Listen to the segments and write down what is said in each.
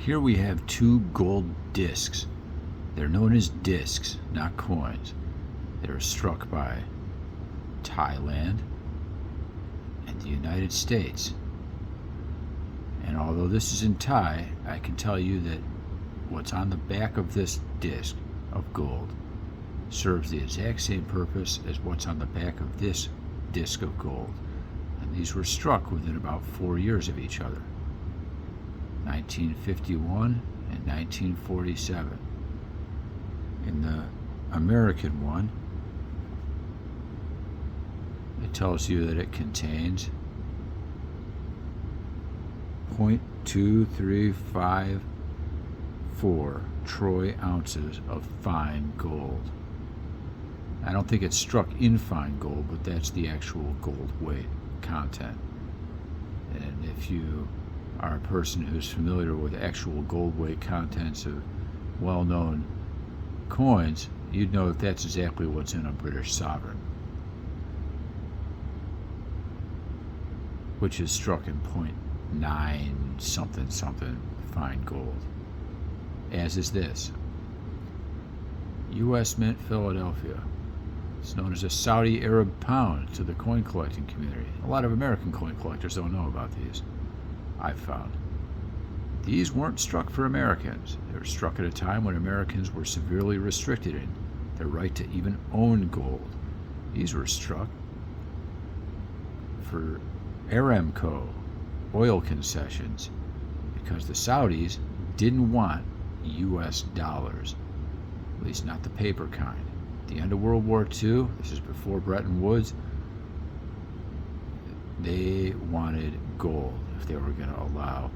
Here we have two gold discs. They're known as discs, not coins. They were struck by Thailand and the United States. And although this is in Thai, I can tell you that what's on the back of this disc of gold serves the exact same purpose as what's on the back of this disc of gold. And these were struck within about 4 years of each other, 1951 and 1947. In the American one, it tells you that it contains 0.2354 troy ounces of fine gold. I don't think it's struck in fine gold, but that's the actual gold weight content. And if you are a person who's familiar with actual gold weight contents of well-known coins, you'd know that that's exactly what's in a British sovereign, which is struck in 0.9 something something fine gold, as is this. U.S. Mint, Philadelphia. It's known as a Saudi Arab pound to the coin collecting community. A lot of American coin collectors don't know about these, I've found. These weren't struck for Americans. They were struck at a time when Americans were severely restricted in their right to even own gold. These were struck for Aramco oil concessions because the Saudis didn't want U.S. dollars, at least not the paper kind. At the end of World War II, this is before Bretton Woods, they wanted gold if they were going to allow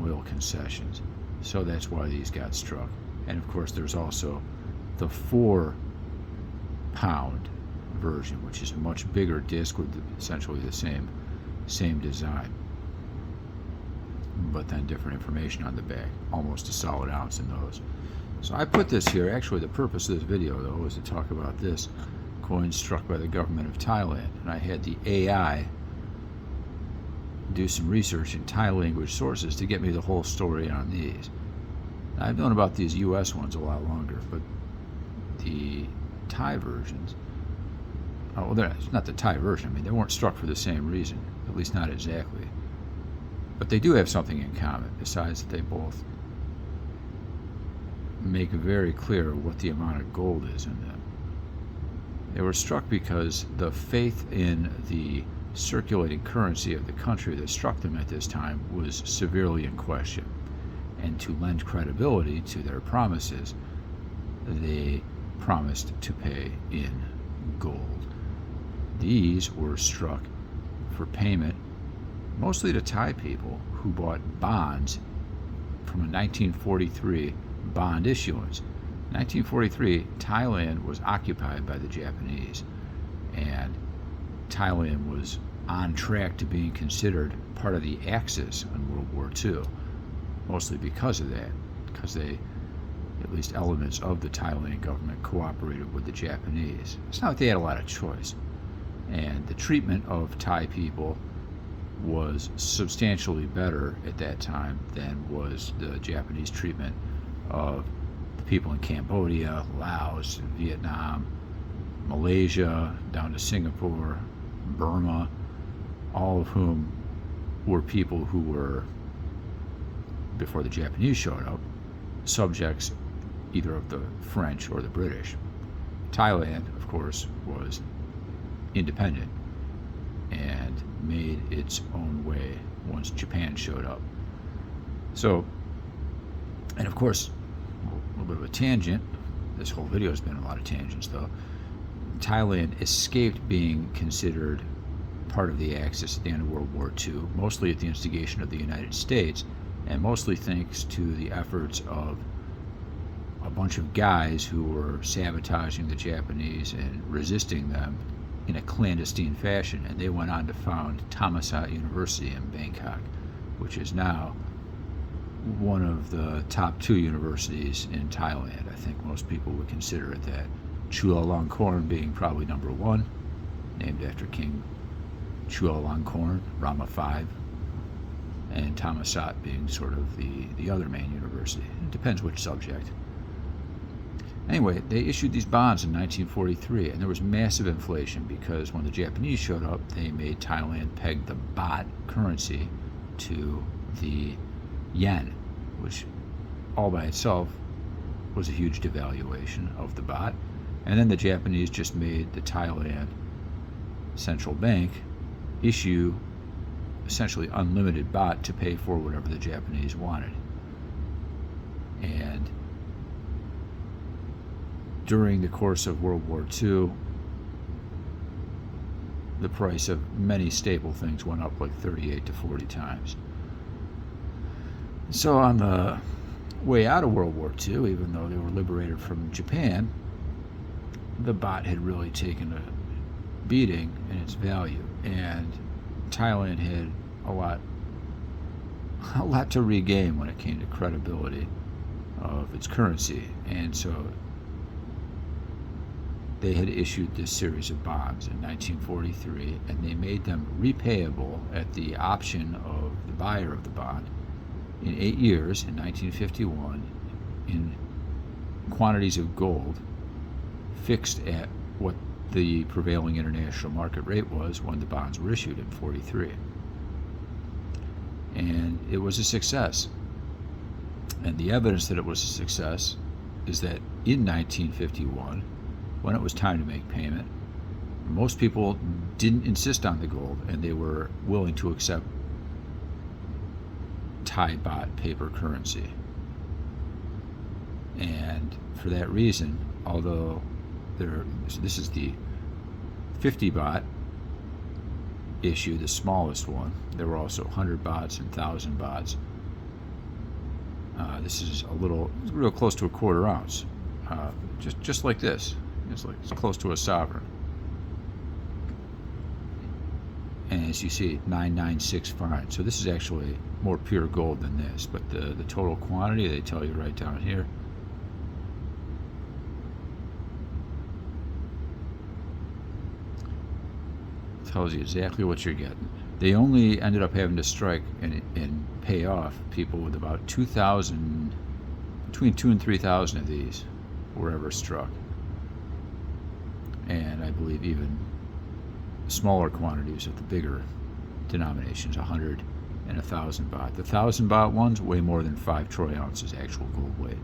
oil concessions. So that's why these got struck. And of course there's also the 4-pound version, which is a much bigger disc with essentially the same design, but then different information on the back, almost a solid ounce in those. So I put this here. Actually, the purpose of this video, though, was to talk about this coin struck by the government of Thailand. And I had the AI do some research in Thai language sources to get me the whole story on these. Now, I've known about these US ones a lot longer, but the Thai versions, oh, well, it's not the Thai version. I mean, they weren't struck for the same reason, at least not exactly. But they do have something in common, besides that they both make very clear what the amount of gold is in them. They were struck because the faith in the circulating currency of the country that struck them at this time was severely in question. And to lend credibility to their promises, they promised to pay in gold. These were struck for payment mostly to Thai people who bought bonds from a 1943 bond issuance. 1943, Thailand was occupied by the Japanese, and Thailand was on track to being considered part of the Axis in World War II, mostly because of that, because they, at least elements of the Thailand government, cooperated with the Japanese. It's not like they had a lot of choice, and the treatment of Thai people was substantially better at that time than was the Japanese treatment of the people in Cambodia, Laos, Vietnam, Malaysia, down to Singapore, Burma, all of whom were people who were, before the Japanese showed up, subjects either of the French or the British. Thailand, of course, was independent and made its own way once Japan showed up. So, and of course, a little bit of a tangent, this whole video has been a lot of tangents though. Thailand escaped being considered part of the Axis at the end of World War II, mostly at the instigation of the United States, and mostly thanks to the efforts of a bunch of guys who were sabotaging the Japanese and resisting them in a clandestine fashion, and they went on to found Thammasat University in Bangkok, which is now one of the top 2 universities in Thailand. I think most people would consider it that. Chulalongkorn being probably number 1, named after King Chulalongkorn, Rama V. and Thammasat being sort of the other main university. It depends which subject. Anyway, they issued these bonds in 1943, and there was massive inflation because when the Japanese showed up, they made Thailand peg the Baht currency to the yen, which all by itself was a huge devaluation of the Baht. And then the Japanese just made the Thailand central bank issue essentially unlimited Baht to pay for whatever the Japanese wanted. And during the course of World War II, the price of many staple things went up like 38 to 40 times. So on the way out of World War II, even though they were liberated from Japan, the Baht had really taken a beating in its value, and Thailand had a lot to regain when it came to credibility of its currency. And so they had issued this series of bonds in 1943, and they made them repayable at the option of the buyer of the bond in 8 years, in 1951, in quantities of gold fixed at what the prevailing international market rate was when the bonds were issued in 43. And it was a success. And the evidence that it was a success is that in 1951, when it was time to make payment, most people didn't insist on the gold, and they were willing to accept Thai Baht paper currency. And for that reason, although this is the 50 baht issue, the smallest one, there were also 100 bahts and 1,000 bahts. This is real close to a quarter ounce, just like this. It's close to a sovereign. And as you see, 996 fine. So this is actually more pure gold than this, but the total quantity, they tell you right down here. Tells you exactly what you're getting. They only ended up having to strike and pay off people with about 2,000, between 2,000 and 3,000 of these were ever struck. And I believe even smaller quantities of the bigger denominations, 100 and 1,000 baht. The 1,000 baht ones weigh more than 5 troy ounces actual gold weight.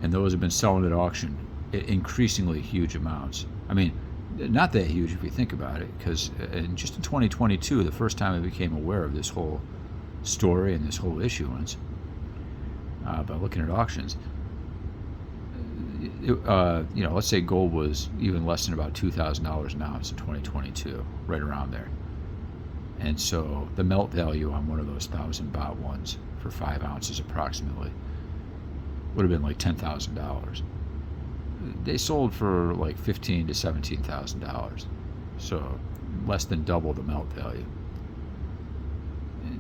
And those have been selling at auction at increasingly huge amounts. I mean, not that huge if you think about it, because just in 2022, the first time I became aware of this whole story and this whole issuance, by looking at auctions, let's say gold was even less than about $2,000 an ounce in 2022, right around there. And so the melt value on one of those 1,000 baht ones for 5 ounces approximately would have been like $10,000. They sold for like $15,000 to $17,000, so less than double the melt value.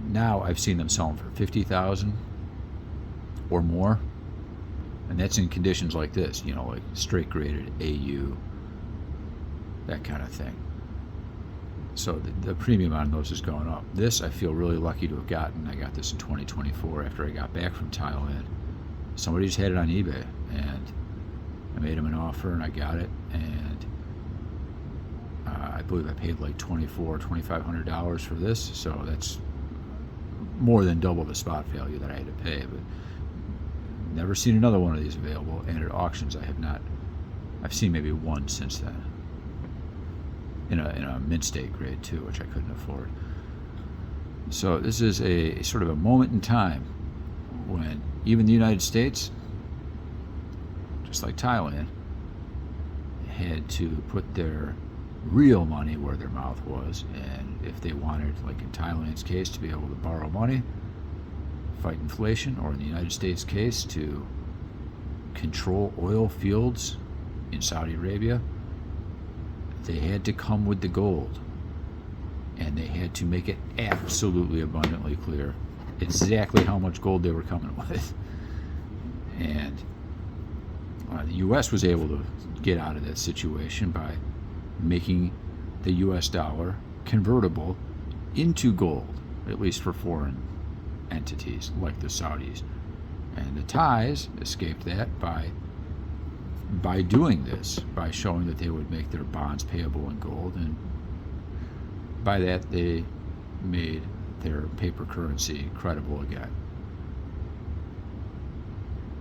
Now I've seen them selling for $50,000 or more, and that's in conditions like this, like straight graded AU, that kind of thing. So the premium on those is going up. This I feel really lucky to have gotten. I got this in 2024 after I got back from Thailand. Somebody just had it on eBay, and I made him an offer, and I got it, and I believe I paid like $2,500 for this, so that's more than double the spot value that I had to pay. But never seen another one of these available, and at auctions I have not. I've seen maybe one since then, in a mint state grade too, which I couldn't afford. So this is a sort of a moment in time when even the United States, just like Thailand, had to put their real money where their mouth was, and if they wanted, like in Thailand's case, to be able to borrow money, fight inflation, or in the United States case, to control oil fields in Saudi Arabia, they had to come with the gold, and they had to make it absolutely abundantly clear exactly how much gold they were coming with. And the U.S. was able to get out of that situation by making the U.S. dollar convertible into gold. at least for foreign entities like the Saudis. And the Thais escaped that by doing this, by showing that they would make their bonds payable in gold, and by that they made their paper currency credible again.